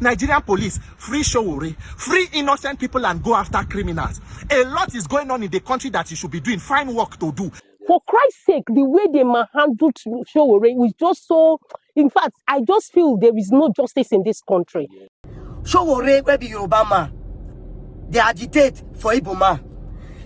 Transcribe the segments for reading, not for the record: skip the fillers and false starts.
Nigerian police, free SOWORE, free innocent people and go after criminals. A lot is going on in the country that you should be doing. Find work to do. For Christ's sake, the way they manhandled SOWORE was just so... In fact, I just feel there is no justice in this country. SOWORE, where be Yoruba man? They agitate for Igbo man.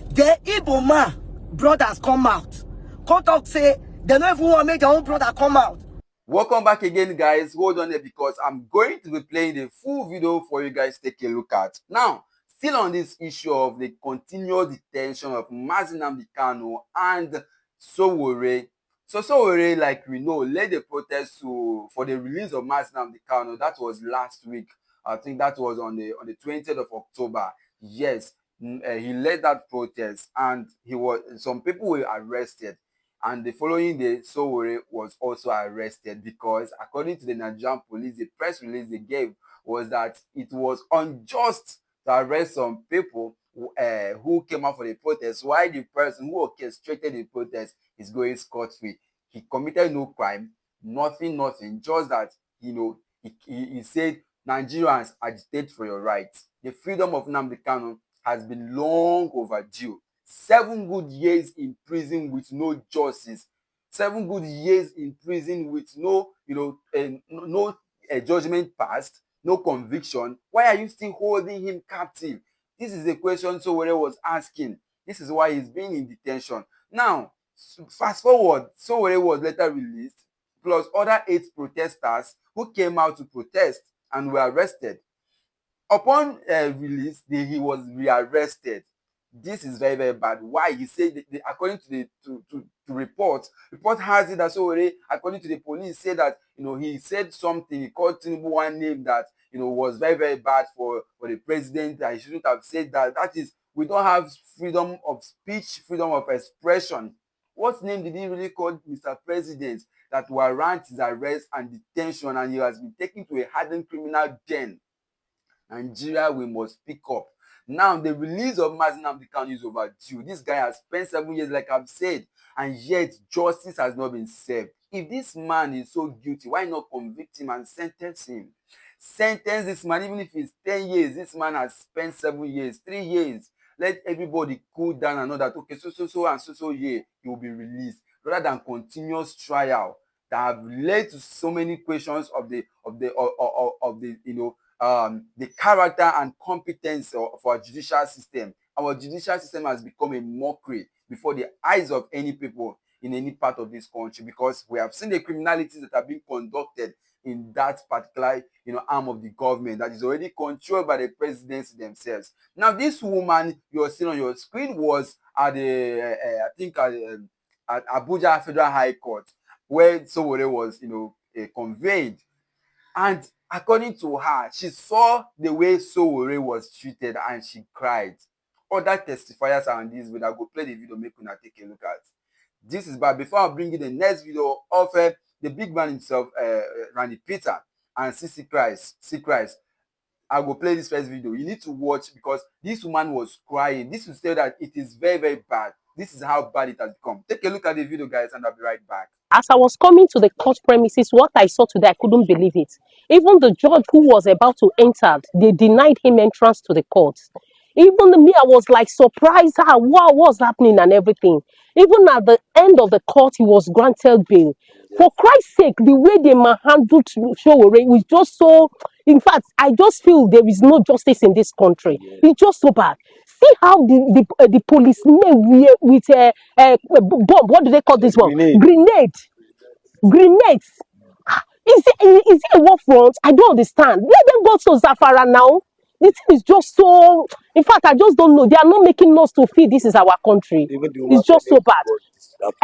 The Igbo man brothers come out. Come talk say, they don't even want to make their own brother come out. Welcome back again, guys. Hold on there because I'm going to be playing the full video for you guys to take a look at. Now, still on this issue of the continued detention of Mazi Nnamdi Kanu and SOWORE. So SOWORE, like we know, led the protest for the release of Mazi Nnamdi Kanu. That was last week. I think that was on the 20th of October. Yes, he led that protest, and some people were arrested. And the following day, SOWORE was also arrested because, according to the Nigerian police, the press release they gave was that it was unjust to arrest some people who came out for the protest, while the person who orchestrated the protest is going scot-free. He committed no crime, nothing, just that, you know, he said, Nigerians, agitate for your rights. The freedom of Nnamdi Kanu has been long overdue. 7 good years in prison with no justice. 7 good years in prison with no, no judgment passed, no conviction. Why are you still holding him captive? This is the question SOWORE was asking. This is why he's being in detention. Now, fast forward, SOWORE was later released, plus other 8 protesters who came out to protest and were arrested. Upon release, he was rearrested. This is very, very bad. Why? He said, according to the report has it that SOWORE, according to the police, said that he said something. He called Tinubu one name that was very, very bad for the president. That he shouldn't have said that. That is, we don't have freedom of speech, freedom of expression. What name did he really call Mr. President that warrants his arrest and detention, and he has been taken to a hardened criminal den? Nigeria, we must speak up. Now, the release of Mazi Nnamdi Kanu is overdue. This guy has spent 7 years, like I've said, and yet justice has not been served. If this man is so guilty, why not convict him and sentence him? Sentence this man, even if it's 10 years. This man has spent 7 years, 3 years. Let everybody cool down and know that, okay, so year, he will be released, rather than continuous trial that have led to so many questions of the character and competence of our judicial system. Our judicial system has become a mockery before the eyes of any people in any part of this country, because we have seen the criminalities that are being conducted in that particular arm of the government that is already controlled by the presidents themselves. Now, this woman you're seeing on your screen was at the at Abuja Federal High Court, where SOWORE was conveyed. And according to her, she saw the way SOWORE was treated and she cried. Other testifiers are on this video. I'll go play the video, make una take a look at. This is bad. Before I bring you the next video of the big man himself, Randy Peter, and C Christ, I will play this first video. You need to watch, because this woman was crying. This will say that it is very, very bad. This is how bad it has become. Take a look at the video, guys, and I'll be right back. As I was coming to the court premises, what I saw today, I couldn't believe it. Even the judge who was about to enter, they denied him entrance to the court. Even me, I was like surprised at what was happening and everything. Even at the end of the court, he was granted bail. For Christ's sake, the way they manhandled SOWORE was just so... In fact, I just feel there is no justice in this country. It's just so bad. See how the policemen with bomb, what do they call this one? Grenades. Is it a war front? I don't understand. Let them go to Zafara now. This thing is just so... In fact, I just don't know. They are not making us to feel this is our country. It's just so bad.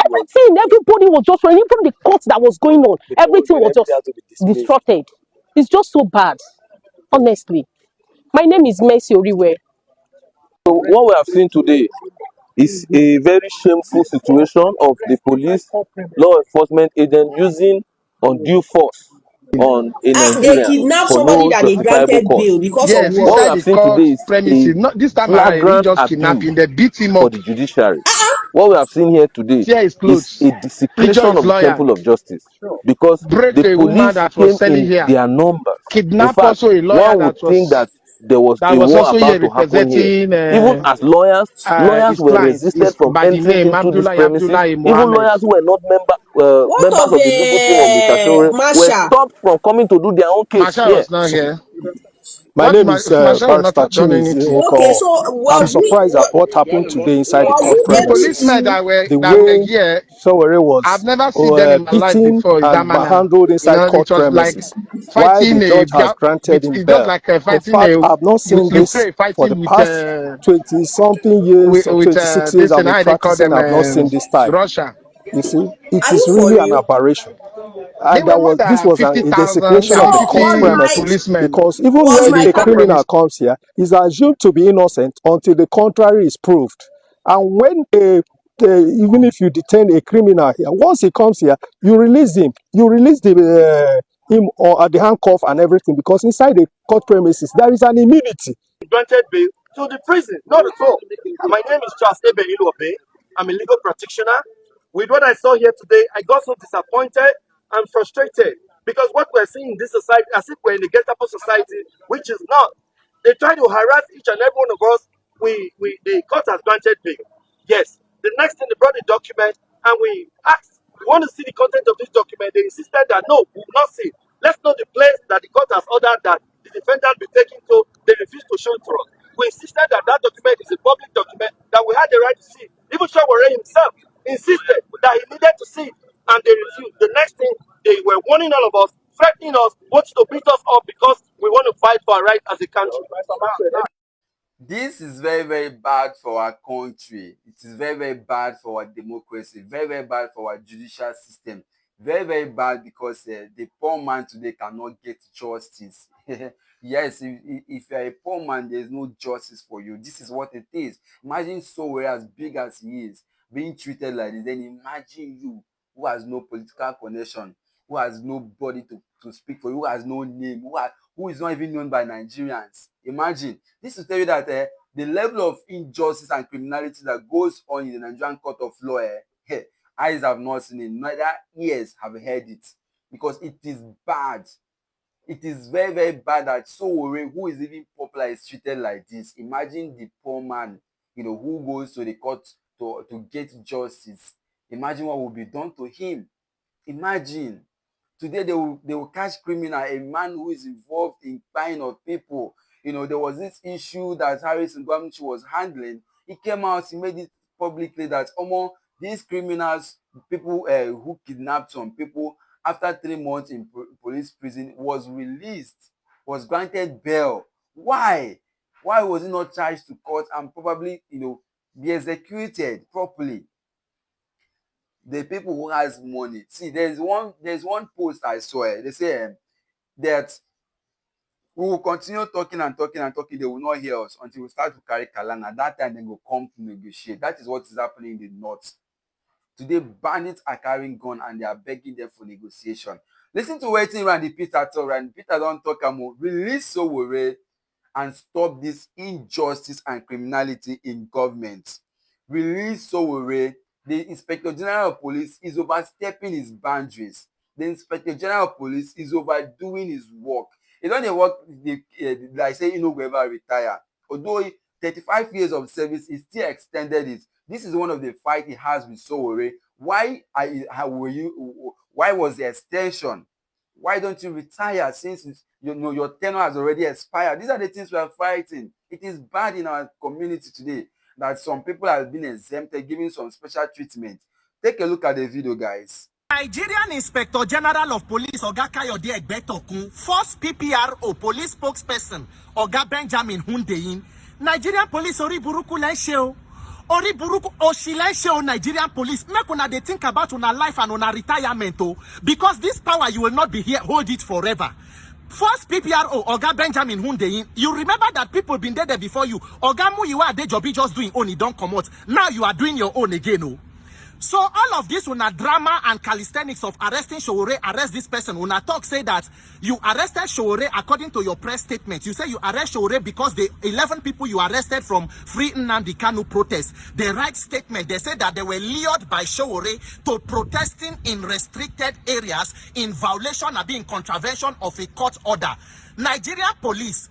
Everything, everybody was just running. Even the court that was going on, everything was just disrupted. It's just so bad, honestly. My name is Mercy Oriwe. So what we have seen today is a very shameful situation of the police, law enforcement agent using undue force on a Nigerian. They kidnapped somebody that they granted bail because of what? What we have seen today is premises. Not this time around, they just kidnapping. They beat him up for the judiciary. what we have seen here today tear his is clothes, a injure desecration his of the lawyer, temple of justice, because break the a woman police that was came selling in here, their numbers. In kidnap fact, also a lawyer one would that think was that there was a war also here about to happen here. representing Even as lawyers his were clients resisted is from by the entering name into these premises. Abdullah Even Mohammed. lawyers who were not What members of of the legal team of Mr. Shore were Masha? stopped from coming to do their own case Masha here. was not here. My What name is Masha has not Barrister done Chimizi anything. Okay, Nko. so I'm surprised at what happened today inside the were court you The able premises. policemen to? The that were way here, Sowore I've was never seen them in my life beaten before in that and manner. handled You inside know, court it was like premises, while the fighting judge has granted him it's just bail. like In fighting fact, I've not seen this Ukraine for the fighting past 20-something years or 26 years this I've and been how they call practicing. them I've not seen this type. Russia. You see, it Are you is for really an real? aberration. They were more This than was a 50,000, desecration So I of mean the court one 50 night, premises, policemen because even one when in the a night, court criminal premise. comes here, he's assumed to be innocent until the contrary is proved. And when even if you detain a criminal here, once he comes here, you release him. You release him or at the handcuff and everything, because inside the court premises there is an immunity. Granted bail to the prison, not at all. My name is Charles Ebenilope. I'm a legal practitioner. With what I saw here today, I got so disappointed and frustrated because what we're seeing in this society, as if we're in a Gestapo society, which is not. They try to harass each and every one of us. The court has granted bail. Yes. The next thing, they brought the document and we asked, we want to see the content of this document. They insisted that no, we will not see it. Let's know the place that the court has ordered that the defendant be taken to. They refused to show it to us. We insisted that that document is a public document, that we had the right to see. Even Shawore himself insisted that he needed to see it, and they refused. The next thing, they were warning all of us, threatening us, wanting to beat us up because we want to fight for our right as a country. This is very, very bad for our country. It is very, very bad for our democracy. Very, very bad for our judicial system. Very, very bad because the poor man today cannot get justice. Yes, if you are a poor man, there is no justice for you. This is what it is. Imagine Sowore, as big as he is, being treated like this. Then imagine you, who has no political connection, who has nobody to speak for, who has no name, who is not even known by Nigerians. Imagine. This will tell you that the level of injustice and criminality that goes on in the Nigerian court of law, eyes have not seen it, neither ears have heard it, because it is bad. It is very, very bad that Sowore, who is even popular, is treated like this. Imagine the poor man, who goes to the court to get justice. Imagine what will be done to him. Imagine. Today they will catch criminal, a man who is involved in buying of people. There was this issue that Harris and Gwamchi was handling. He came out, he made it publicly that these criminals, people who kidnapped some people, after 3 months in police prison, was released, was granted bail. Why? Why was he not charged to court and probably, be executed properly? The people who has money. See, there's one post I saw. They say that we will continue talking and talking and talking. They will not hear us until we start to carry Kalana. At that time, they will come to negotiate. That is what is happening in the north. Today, bandits are carrying gun and they are begging them for negotiation. Listen to waiting Randy Peter talk. Randy Peter don't talk about release Sowore and stop this injustice and criminality in government. Release Sowore. The Inspector General of Police is overstepping his boundaries. The Inspector General of Police is overdoing his work. He don't work like say he no go ever retire. Although 35 years of service, he still extended it. This is one of the fight he has with Sowore. Why was the extension? Why don't you retire since your tenure has already expired? These are the things we are fighting. It is bad in our community today that some people have been exempted, given some special treatment. Take a look at the video, guys. Nigerian Inspector General of Police Oga Kayode Egbetokun, first PPRO police spokesperson Oga Benjamin Hundeyin, Nigerian police ori buruku lense o. Ori buruku oshilense o Nigerian police. Make una dey think about una life and una retirement o, because this power you will not be here hold it forever. First PPRO Oga Benjamin Hundeyin, you remember that people been there before you. Oga Muyiwa Adejobi just doing own, he don't come out. Now you are doing your own again o. So all of this una drama and calisthenics of arresting SOWORE, arrest this person, una talk say that you arrested SOWORE according to your press statement. You say you arrest SOWORE because the 11 people you arrested from Free Nnamdi Kanu protest, the right statement, they said that they were lured by SOWORE to protesting in restricted areas in violation and in contravention of a court order. Nigeria police,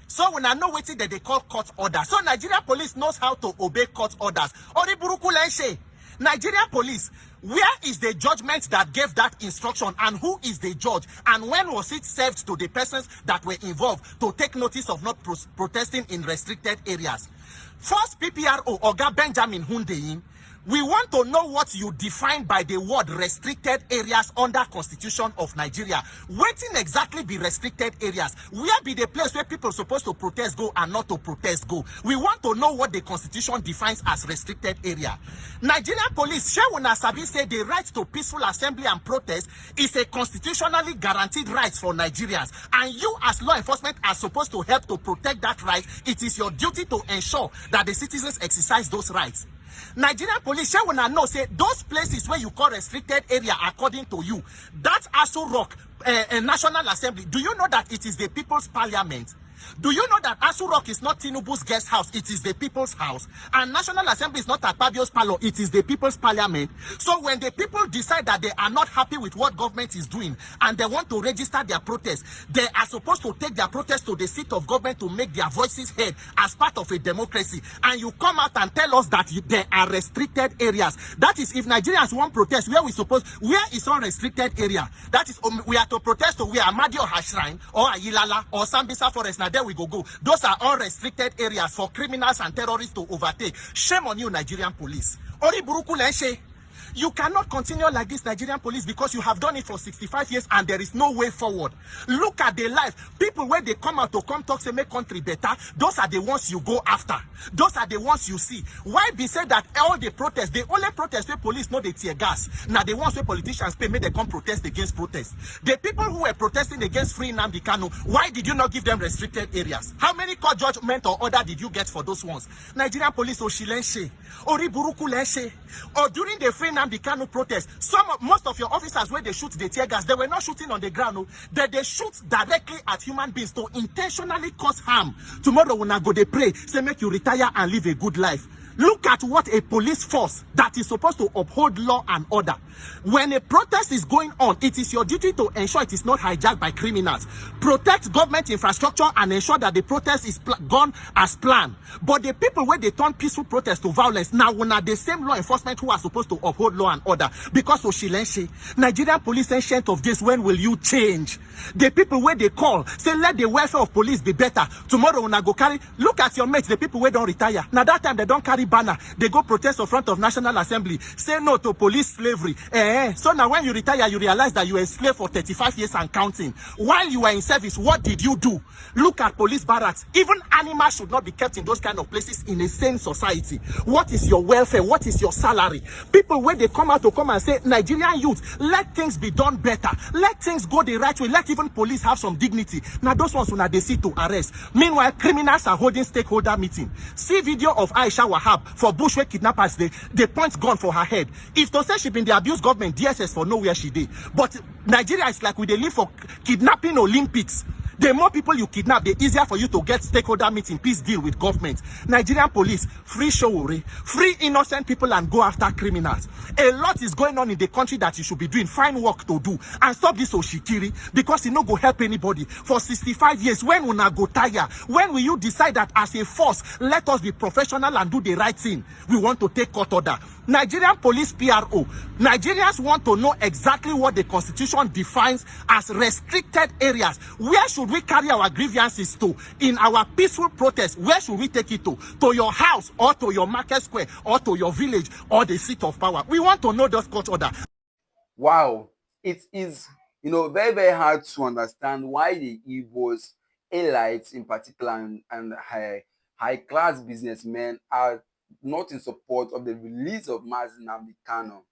so when I know what that they call court order. So Nigeria police knows how to obey court orders. Oriburuku Lenshe. Nigeria police, where is the judgment that gave that instruction, and who is the judge, and when was it served to the persons that were involved to take notice of not protesting in restricted areas? First PPRO, Oga Benjamin Hundeyin, we want to know what you define by the word restricted areas under Constitution of Nigeria. Waiting exactly be restricted areas. Where be the place where people supposed to protest go and not to protest go? We want to know what the Constitution defines as restricted area. Nigerian police, Shewuna Sabi say the right to peaceful assembly and protest is a constitutionally guaranteed right for Nigerians. And you as law enforcement are supposed to help to protect that right. It is your duty to ensure that the citizens exercise those rights. Nigerian police, shall wanna know, say those places where you call restricted area according to you, that's Aso Rock, National Assembly. Do you know that it is the People's Parliament? Do you know that Aso Rock is not Tinubu's guest house? It is the people's house. And National Assembly is not Akpabio's palace. It is the people's parliament. So when the people decide that they are not happy with what government is doing and they want to register their protest, they are supposed to take their protest to the seat of government to make their voices heard as part of a democracy. And you come out and tell us that there are restricted areas. That is, if Nigerians want protest, where is unrestricted area? That is, we are to protest to where Amadi or Hashrine or Ayilala or Sambisa Forest. Now there we go. Those are unrestricted areas for criminals and terrorists to overtake. Shame on you, Nigerian police. Ori buruku lenshe. You cannot continue like this, Nigerian police, because you have done it for 65 years and there is no way forward. Look at the life. People, when they come out to come talk, say make country better, those are the ones you go after. Those are the ones you see. Why be said that all the protests, the only protest where police know they tear gas, now the ones where politicians pay, make they come protest against protests. The people who were protesting against Free Nnamdi Kanu, why did you not give them restricted areas? How many court judgment or order did you get for those ones? Nigerian police, Oshilenshe, Oriburuku Lenshe, or during the Free Nnamdi Kanu protest, most of your officers, where they shoot the tear gas, they were not shooting on the ground. No. They shoot directly at human beings to intentionally cause harm. Tomorrow when I go, they pray, say make you retire and live a good life. Look at what a police force that is supposed to uphold law and order. When a protest is going on, it is your duty to ensure it is not hijacked by criminals. Protect government infrastructure and ensure that the protest is gone as planned. But the people where they turn peaceful protest to violence, now when are the same law enforcement who are supposed to uphold law and order. Because Oshilenshe, Nigerian police ancient of this, when will you change? The people where they call, say let the welfare of police be better. Tomorrow when I go carry, look at your mates, the people where don't retire. Now that time they don't carry banner, they go protest in front of National Assembly, say no to police slavery. So now when you retire, you realize that you were a slave for 35 years and counting. While you were in service, what did you do? Look at police barracks. Even animals should not be kept in those kind of places in a sane society. What is your welfare? What is your salary? People where they come out to come and say, Nigerian youth, let things be done better. Let things go the right way. Let even police have some dignity. Now those ones who are they see to arrest. Meanwhile, criminals are holding stakeholder meeting. See video of Aisha Wahab for Bushwick kidnappers. They point gun for her head. If to say she been the abuse government, DSS for nowhere she did. But Nigeria is like we they live for kidnapping Olympics. The more people you kidnap, the easier for you to get stakeholder meeting, peace deal with government. Nigerian police, free SOWORE, free innocent people and go after criminals. A lot is going on in the country that you should be doing. Find work to do and stop this oshikiri, because it no go help anybody. For 65 years, when will I go tire? When will you decide that as a force, let us be professional and do the right thing? We want to take court order. Nigerian police PRO, Nigerians want to know exactly what the constitution defines as restricted areas. Where should we carry our grievances to? In our peaceful protest, where should we take it to? To your house or to your market square or to your village or the seat of power? We want to know those court order. Wow, it is, very, very hard to understand why the IGBOs, elites in particular, and high-class businessmen are not in support of the release of Mazi Nnamdi Kanu.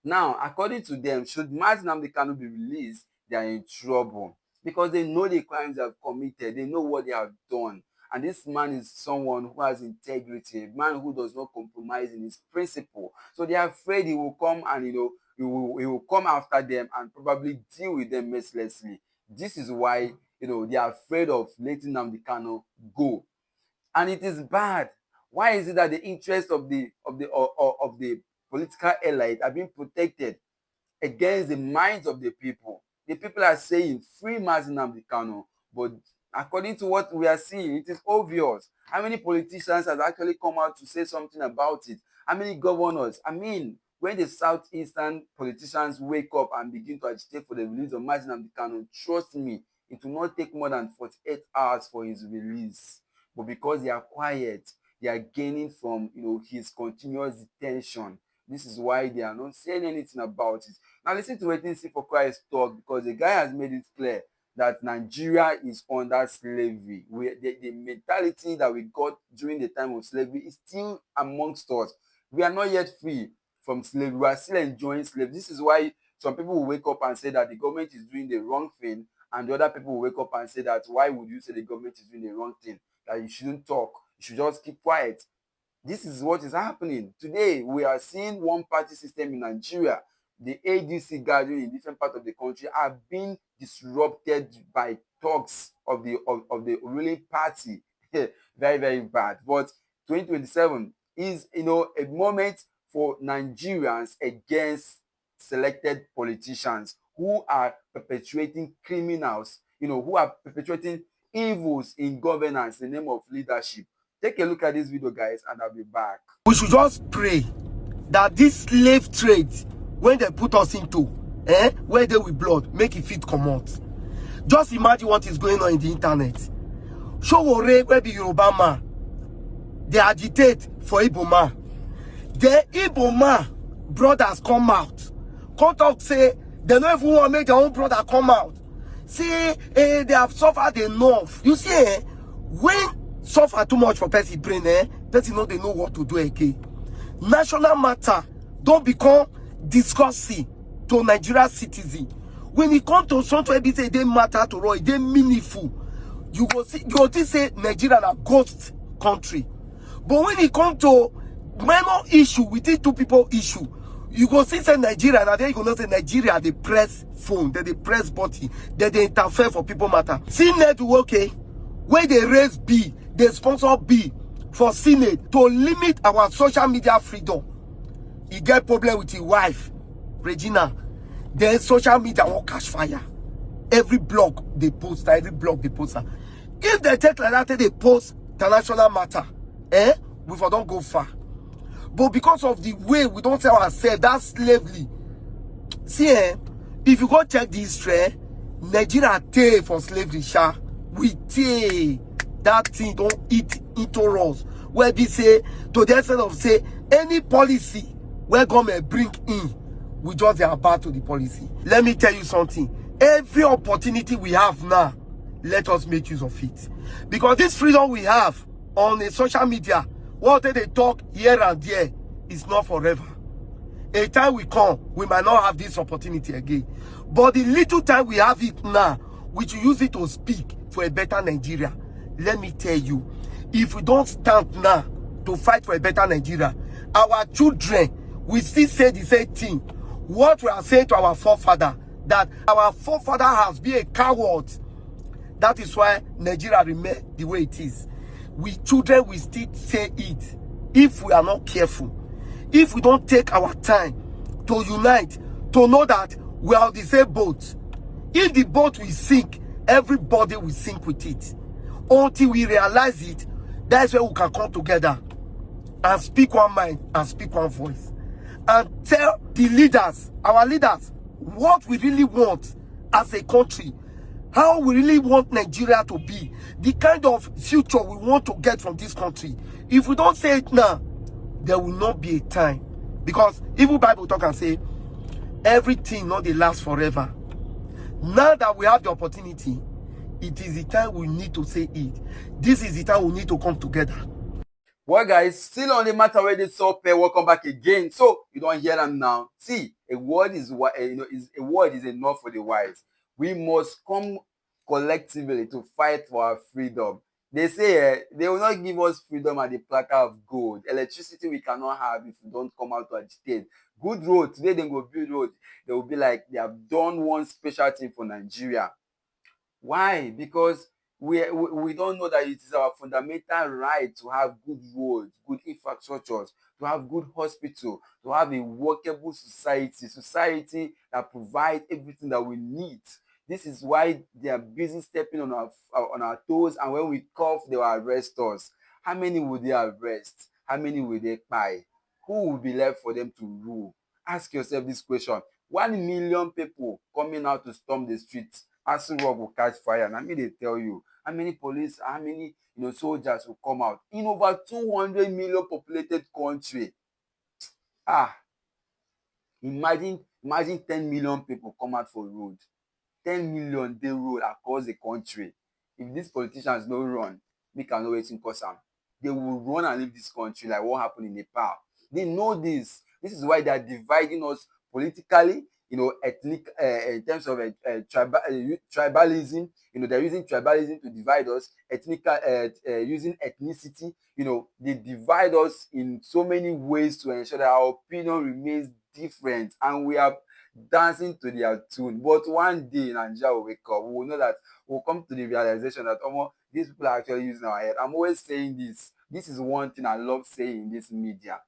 Now, according to them, should Mazi Nnamdi Kanu be released, they are in trouble because they know the crimes they have committed, they know what they have done, And this man is someone who has integrity, a man who does not compromise in his principle. So they are afraid he will come and, he will come after them and probably deal with them mercilessly. This is why, they are afraid of letting Nnamdi Kanu go. And it is bad. Why is it that the interests of the political elite are being protected against the minds of the people? The people are saying free mazi Nnamdi Kanu, but according to what we are seeing, it is obvious. How many politicians have actually come out to say something about it? How many governors? I mean, when the southeastern politicians wake up and begin to agitate for the release of mazi Nnamdi Kanu, trust me, it will not take more than 48 hours for his release. But because they are quiet, they are gaining from his continuous detention. This is why they are not saying anything about it. Now listen to what C for Christ talk, because the guy has made it clear that Nigeria is under slavery. The mentality that we got during the time of slavery is still amongst us. We are not yet free from slavery. We are still enjoying slavery. This is why some people will wake up and say that the government is doing the wrong thing, and the other people will wake up and say that why would you say the government is doing the wrong thing? That you shouldn't talk. You should just keep quiet. This is what is happening. Today, we are seeing one-party system in Nigeria. The ADC gathering in different parts of the country are being disrupted by talks of the ruling party. Very, very bad. But 2027 is, a moment for Nigerians against selected politicians who are perpetuating criminals, who are perpetuating evils in governance in the name of leadership. Take a look at this video, guys, and I'll be back. We should just pray that this slave trade, when they put us into, where they with blood, make it fit come out. Just imagine what is going on in the internet. SOWORE, where be Yoruba man, they agitate for Igbo man. The Igbo man brothers come out. Come talk say, they don't even want to make their own brother come out. See, they have suffered enough. You see, when suffer too much for person brain, person know they know what to do again. National matter don't become discussing to Nigeria citizen. When it comes to something we say they matter to Roy, they meaningful. You go say Nigeria a ghost country. But when it comes to minor issue within two people issue, you go see say Nigeria, and then you go not say Nigeria they press phone, they press button, they interfere for people matter. See network, where they raise B, they sponsor B for Senate to limit our social media freedom. He get problem with his wife, Regina. Then social media won't catch fire. Every blog they post, every blog they post. If they take like that, they post international matter, we for don't go far. But because of the way we don't tell ourselves, that's slavery. See, if you go check the history, Nigeria pay for slavery, sha. We pay. That thing don't eat into us. Where we say, to the extent of say, any policy where government bring in, we just are bad to the policy. Let me tell you something. Every opportunity we have now, let us make use of it. Because this freedom we have on the social media, what they talk here and there is not forever. A time we come, we might not have this opportunity again. But the little time we have it now, we should use it to speak for a better Nigeria. Let me tell you, if we don't stand now to fight for a better Nigeria, our children will still say the same thing. What we are saying to our forefather, that our forefather has been a coward. That is why Nigeria remains the way it is. We children will still say it if we are not careful. If we don't take our time to unite, to know that we are on the same boat. If the boat will sink, everybody will sink with it. Until we realize it, that's where we can come together and speak one mind and speak one voice. And tell the leaders, our leaders, what we really want as a country. How we really want Nigeria to be. The kind of future we want to get from this country. If we don't say it now, there will not be a time. Because even Bible talk and say, everything not they last forever. Now that we have the opportunity, it is the time we need to say it. This is the time we need to come together. Well, guys, still on the matter where they saw pay. Welcome back again. So you don't hear them now. See, a word is a word is enough for the wise. We must come collectively to fight for our freedom. They say they will not give us freedom and the platter of gold. Electricity we cannot have if we don't come out to agitate. Good road, today they go build road. They will be like they have done one special thing for Nigeria. Why? Because we don't know that it is our fundamental right to have good roads, good infrastructures, to have good hospital, to have a workable society that provides everything that we need. This is why they are busy stepping on our toes, and when we cough, they will arrest us. How many will they arrest? How many will they buy? Who will be left for them to rule? Ask yourself this question. 1 million people coming out to storm the streets, Asu Rock will catch fire. And I mean, they tell you how many police, how many soldiers will come out in over 200 million populated country. Imagine 10 million people come out for road. 10 million dey road across the country. If these politicians no run, make I know wetin cause am. They will run and leave this country like what happened in Nepal. They know this. This is why they are dividing us politically, ethnic, in terms of tribalism. They're using tribalism to divide us, using ethnicity. They divide us in so many ways to ensure that our opinion remains different, and we are dancing to their tune. But one day Nigeria will wake up. We will know that we'll come to the realization that these people are actually using our head. I'm always saying this. This is one thing I love saying in this media.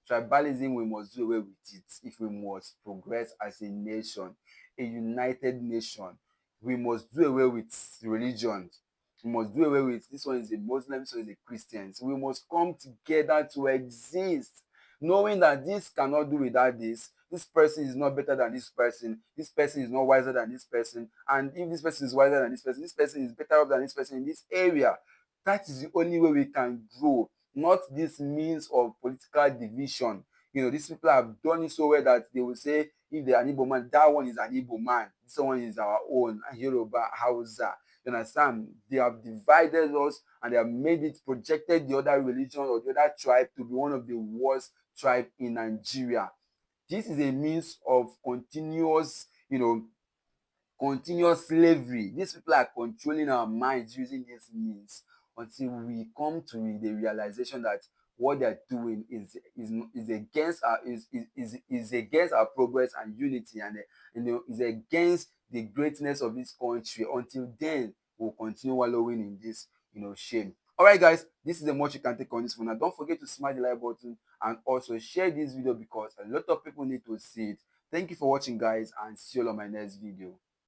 Tribalism, we must do away with it if we must progress as a nation, a united nation. We must do away with religions. We must do away with this one is a Muslim, this one is a Christian. We must come together to exist, knowing that this cannot do without this. This person is not better than this person is not wiser than this person, and if this person is wiser than this person is better off than this person in this area. That is the only way we can grow, not this means of political division. These people have done it so well that they will say, if they're an Igbo man, that one is an Igbo man, this one is our own, Yoruba, Hausa. You understand? They have divided us, and they have made it, projected the other religion or the other tribe to be one of the worst tribe in Nigeria. This is a means of continuous slavery. These people are controlling our minds using this means until we come to the realization that what they're doing is against our progress and unity, and is against the greatness of this country. Until then, we'll continue wallowing in this shame. All right, guys, this is the much you can take on this one. Now, don't forget to smash the like button and also share this video because a lot of people need to see it. Thank you for watching, guys, and see you on my next video.